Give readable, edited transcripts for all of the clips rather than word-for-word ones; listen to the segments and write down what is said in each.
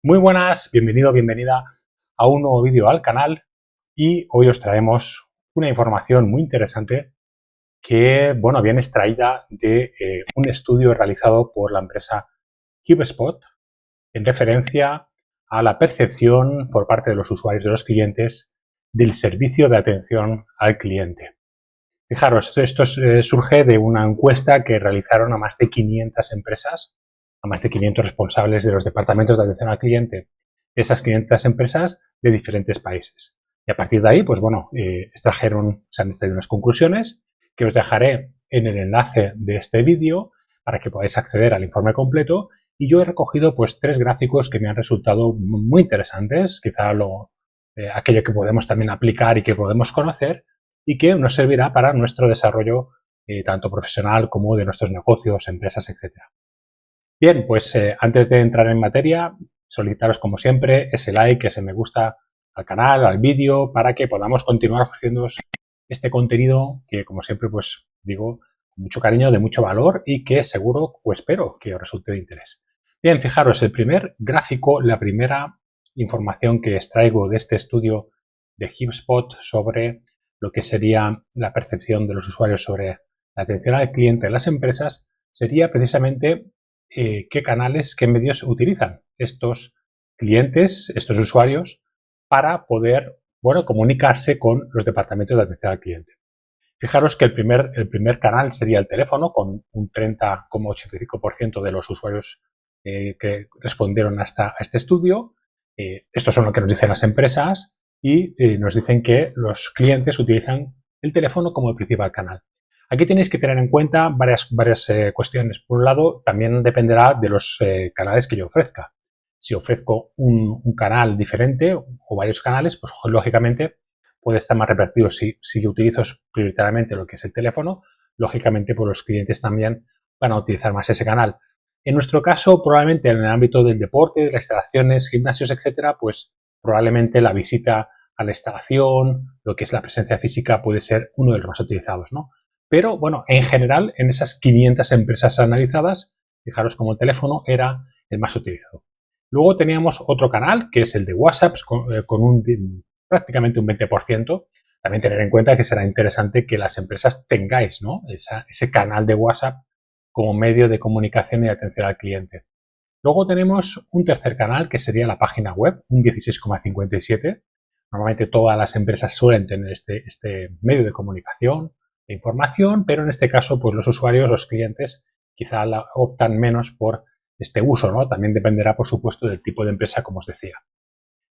Muy buenas, bienvenido, bienvenida a un nuevo vídeo al canal y hoy os traemos una información muy interesante que, viene extraída de un estudio realizado por la empresa HubSpot en referencia a la percepción por parte de los usuarios, de los clientes, del servicio de atención al cliente. Fijaros, esto surge de una encuesta que realizaron a más de 500 empresas, a más de 500 responsables de los departamentos de atención al cliente de esas 500 empresas de diferentes países. Y a partir de ahí, se han extraído unas conclusiones que os dejaré en el enlace de este vídeo para que podáis acceder al informe completo. Y yo he recogido tres gráficos que me han resultado muy interesantes, quizá aquello que podemos también aplicar y que podemos conocer, y que nos servirá para nuestro desarrollo tanto profesional como de nuestros negocios, empresas, etc. Bien, antes de entrar en materia, solicitaros como siempre ese like, ese me gusta al canal, al vídeo, para que podamos continuar ofreciéndoos este contenido que, como siempre, digo con mucho cariño, de mucho valor y que seguro o espero que os resulte de interés. Bien, fijaros, el primer gráfico, la primera información que extraigo de este estudio de HubSpot sobre lo que sería la percepción de los usuarios sobre la atención al cliente en las empresas, sería precisamente qué canales, qué medios utilizan estos clientes, estos usuarios, para poder comunicarse con los departamentos de atención al cliente. Fijaros que el primer canal sería el teléfono, con un 30,85% de los usuarios que respondieron a este estudio. Estos son lo que nos dicen las empresas y nos dicen que los clientes utilizan el teléfono como el principal canal. Aquí tenéis que tener en cuenta varias cuestiones. Por un lado, también dependerá de los canales que yo ofrezca. Si ofrezco un canal diferente o varios canales, pues lógicamente puede estar más repartido. Si yo utilizo prioritariamente lo que es el teléfono, lógicamente pues los clientes también van a utilizar más ese canal. En nuestro caso, probablemente en el ámbito del deporte, de las instalaciones, gimnasios, etcétera, pues probablemente la visita a la instalación, lo que es la presencia física, puede ser uno de los más utilizados, ¿no? Pero, en general, en esas 500 empresas analizadas, fijaros cómo el teléfono era el más utilizado. Luego teníamos otro canal, que es el de WhatsApp, con prácticamente un 20%. También tener en cuenta que será interesante que las empresas tengáis, ¿no?, ese canal de WhatsApp como medio de comunicación y de atención al cliente. Luego tenemos un tercer canal, que sería la página web, un 16,57%. Normalmente todas las empresas suelen tener este medio de comunicación, de información, pero en este caso, pues los usuarios, los clientes, quizá optan menos por este uso, ¿no? También dependerá, por supuesto, del tipo de empresa, como os decía.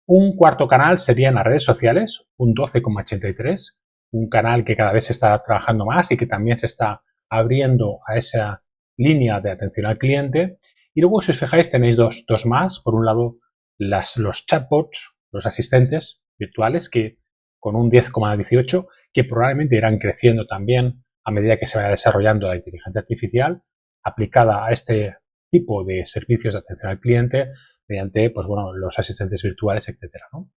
Un cuarto canal sería en las redes sociales, un 12,83%, un canal que cada vez se está trabajando más y que también se está abriendo a esa línea de atención al cliente. Y luego, si os fijáis, tenéis dos más. Por un lado, los chatbots, los asistentes virtuales, que con un 10,18%, que probablemente irán creciendo también a medida que se vaya desarrollando la inteligencia artificial aplicada a este tipo de servicios de atención al cliente mediante los asistentes virtuales, etcétera, ¿no?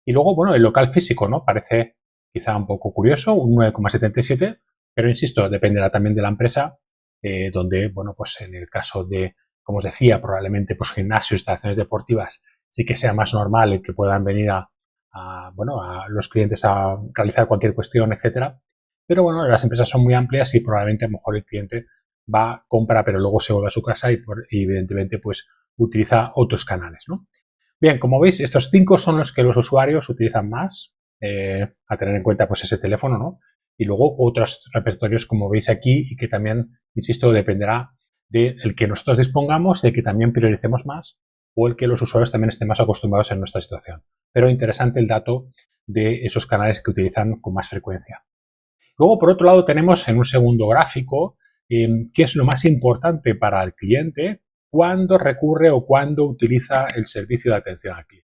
Y luego, el local físico, ¿no? Parece quizá un poco curioso, un 9,77%, pero insisto, dependerá también de la empresa, donde, en el caso de, como os decía, probablemente gimnasios, instalaciones deportivas, sí que sea más normal el que puedan venir a los clientes a realizar cualquier cuestión, etcétera. Pero las empresas son muy amplias y probablemente a lo mejor el cliente va, compra, pero luego se vuelve a su casa y evidentemente utiliza otros canales, ¿no? Bien, como veis, estos 5 son los que los usuarios utilizan más, a tener en cuenta ese teléfono, ¿no? Y luego otros repertorios, como veis aquí, y que también, insisto, dependerá del que nosotros dispongamos, de que también prioricemos más o el que los usuarios también estén más acostumbrados en nuestra situación. Pero interesante el dato de esos canales que utilizan con más frecuencia. Luego, por otro lado, tenemos en un segundo gráfico qué es lo más importante para el cliente cuando recurre o cuando utiliza el servicio de atención al cliente.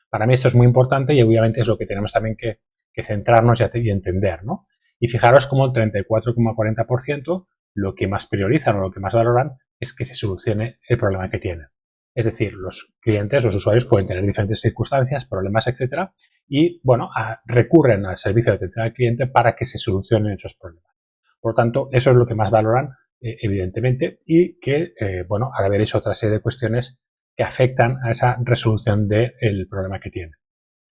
Para mí esto es muy importante y obviamente es lo que tenemos también que centrarnos y entender, ¿no? Y fijaros cómo el 34,40% lo que más priorizan o lo que más valoran es que se solucione el problema que tienen. Es decir, los clientes, los usuarios pueden tener diferentes circunstancias, problemas, etcétera, y recurren al servicio de atención al cliente para que se solucionen esos problemas. Por lo tanto, eso es lo que más valoran, evidentemente, y que, ahora veréis otra serie de cuestiones que afectan a esa resolución del problema que tiene.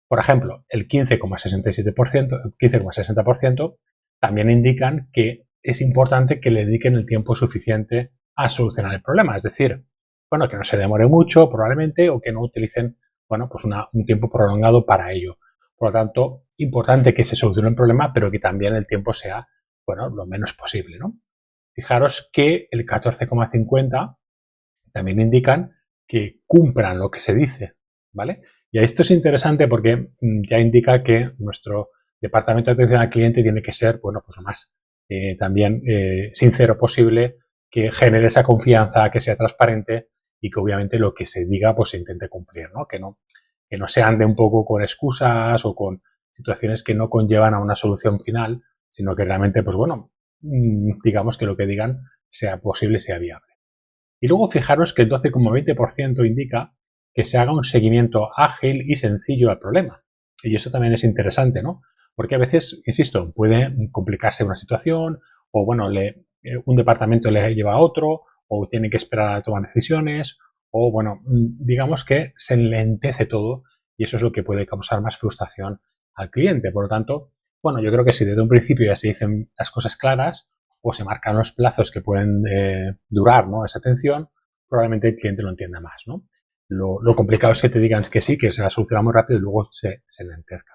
Por ejemplo, el 15,67%, el 15,60% también indican que es importante que le dediquen el tiempo suficiente a solucionar el problema. Es decir, bueno, que no se demore mucho probablemente o que no utilicen, bueno, pues un tiempo prolongado para ello. Por lo tanto, importante que se solucione el problema, pero que también el tiempo sea, bueno, lo menos posible, ¿no? Fijaros que el 14,50 también indican que cumplan lo que se dice, ¿vale? Y esto es interesante porque ya indica que nuestro departamento de atención al cliente tiene que ser, bueno, pues lo más también sincero posible, que genere esa confianza, que sea transparente y que obviamente lo que se diga pues se intente cumplir, ¿no? Que no se ande un poco con excusas o con situaciones que no conllevan a una solución final, sino que realmente, pues bueno, digamos que lo que digan sea posible, sea viable. Y luego fijaros que el 12,20% indica que se haga un seguimiento ágil y sencillo al problema. Y eso también es interesante, ¿no? Porque a veces, insisto, puede complicarse una situación o, bueno, un departamento le lleva a otro o tiene que esperar a tomar decisiones o, bueno, digamos que se enlentece todo y eso es lo que puede causar más frustración al cliente. Por lo tanto, bueno, yo creo que si desde un principio ya se dicen las cosas claras o se marcan los plazos que pueden durar, ¿no?, esa atención, probablemente el cliente lo entienda más, ¿no? Lo complicado es que te digan que sí, que se la soluciona muy rápido y luego se lentezca.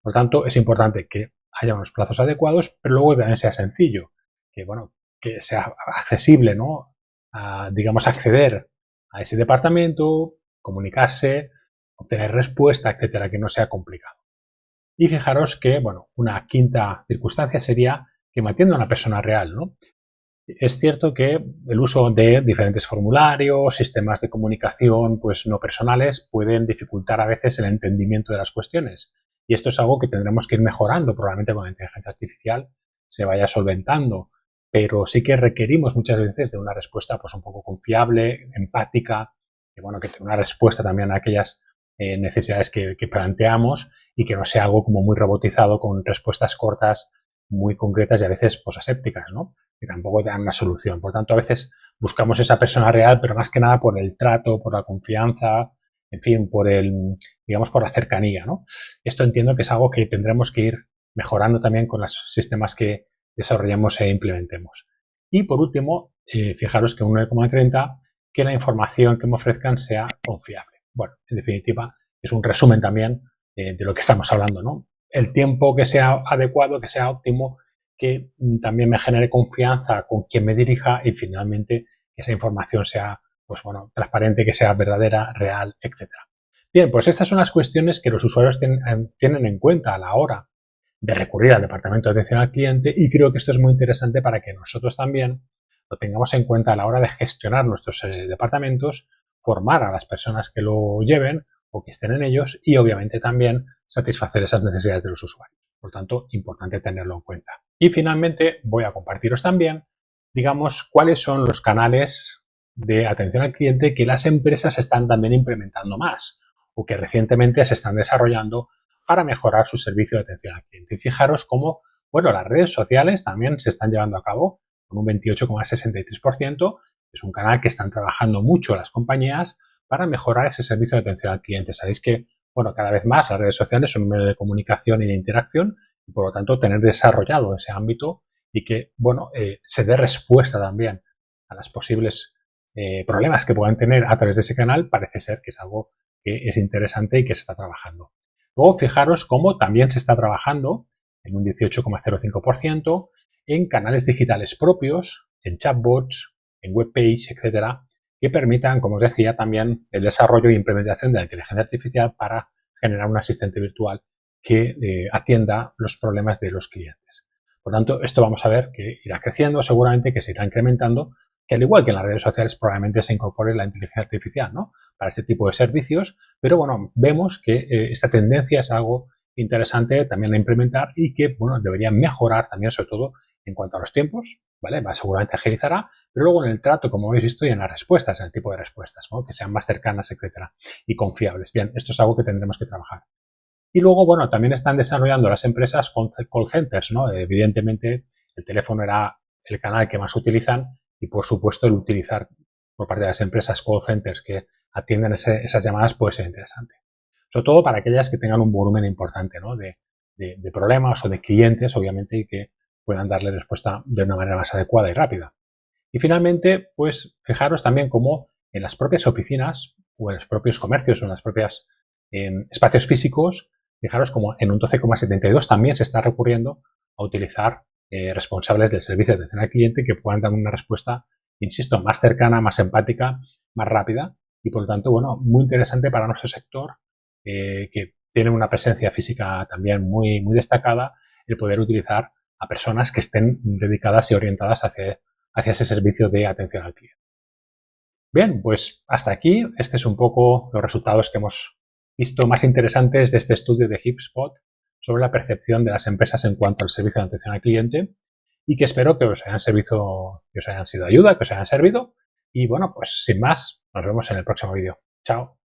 Por lo tanto, es importante que haya unos plazos adecuados, pero luego también sea sencillo, que, bueno, que sea accesible, ¿no?, digamos, acceder a ese departamento, comunicarse, obtener respuesta, etcétera, que no sea complicado. Y fijaros que, bueno, una quinta circunstancia sería que me atienda una persona real, ¿no? Es cierto que el uso de diferentes formularios, sistemas de comunicación pues no personales pueden dificultar a veces el entendimiento de las cuestiones. Y esto es algo que tendremos que ir mejorando, probablemente con la inteligencia artificial se vaya solventando. Pero sí que requerimos muchas veces de una respuesta pues un poco confiable, empática, y bueno, que tenga una respuesta también a aquellas necesidades que planteamos y que no sea algo como muy robotizado con respuestas cortas, muy concretas y a veces pues asépticas, ¿no?, que tampoco te dan una solución. Por tanto, a veces buscamos esa persona real, pero más que nada por el trato, por la confianza, en fin, digamos, por la cercanía, ¿no? Esto entiendo que es algo que tendremos que ir mejorando también con los sistemas que desarrollemos e implementemos. Y por último, fijaros que un 9,30, que la información que me ofrezcan sea confiable. Bueno, en definitiva, es un resumen también de lo que estamos hablando, ¿no? El tiempo que sea adecuado, que sea óptimo, que también me genere confianza con quien me dirija y finalmente que esa información sea, pues bueno, transparente, que sea verdadera, real, etc. Bien, pues estas son las cuestiones que los usuarios tienen en cuenta a la hora de recurrir al departamento de atención al cliente y creo que esto es muy interesante para que nosotros también lo tengamos en cuenta a la hora de gestionar nuestros departamentos, formar a las personas que lo lleven o que estén en ellos y obviamente también satisfacer esas necesidades de los usuarios. Por tanto, importante tenerlo en cuenta. Y finalmente voy a compartiros también, digamos, cuáles son los canales de atención al cliente que las empresas están también implementando más o que recientemente se están desarrollando para mejorar su servicio de atención al cliente. Y fijaros cómo, bueno, las redes sociales también se están llevando a cabo con un 28,63%. Es un canal que están trabajando mucho las compañías para mejorar ese servicio de atención al cliente. Sabéis que, bueno, cada vez más las redes sociales son un medio de comunicación y de interacción y, por lo tanto, tener desarrollado ese ámbito y que, bueno, se dé respuesta también a los posibles problemas que puedan tener a través de ese canal parece ser que es algo que es interesante y que se está trabajando. Luego, fijaros cómo también se está trabajando en un 18,05% en canales digitales propios, en chatbots, en webpage, etcétera, que permitan, como os decía, también el desarrollo e implementación de la inteligencia artificial para generar un asistente virtual que atienda los problemas de los clientes. Por tanto, esto vamos a ver que irá creciendo, seguramente que se irá incrementando, que al igual que en las redes sociales probablemente se incorpore la inteligencia artificial, ¿no?, para este tipo de servicios, pero bueno, vemos que esta tendencia es algo interesante también a implementar y que, bueno, debería mejorar también, sobre todo en cuanto a los tiempos, ¿vale? Seguramente agilizará, pero luego en el trato, como habéis visto, y en las respuestas, en el tipo de respuestas, ¿no?, que sean más cercanas, etcétera, y confiables. Bien, esto es algo que tendremos que trabajar. Y luego, bueno, también están desarrollando las empresas con call centers, ¿no? Evidentemente, el teléfono era el canal que más utilizan y, por supuesto, el utilizar por parte de las empresas call centers que atienden esas llamadas puede ser interesante. Sobre todo para aquellas que tengan un volumen importante, ¿no? de problemas o de clientes, obviamente, y que puedan darle respuesta de una manera más adecuada y rápida. Y finalmente, pues fijaros también cómo en las propias oficinas o en los propios comercios o en los propios espacios físicos, fijaros como en un 12,72 también se está recurriendo a utilizar responsables del servicio de atención al cliente que puedan dar una respuesta, insisto, más cercana, más empática, más rápida y por lo tanto, bueno, muy interesante para nuestro sector que tiene una presencia física también muy destacada, el poder utilizar a personas que estén dedicadas y orientadas hacia ese servicio de atención al cliente. Bien, pues hasta aquí. Este es un poco los resultados que hemos visto más interesantes de este estudio de HubSpot sobre la percepción de las empresas en cuanto al servicio de atención al cliente y que espero que os hayan servido, que os hayan sido de ayuda, que os hayan servido. Y bueno, pues sin más, nos vemos en el próximo vídeo. Chao.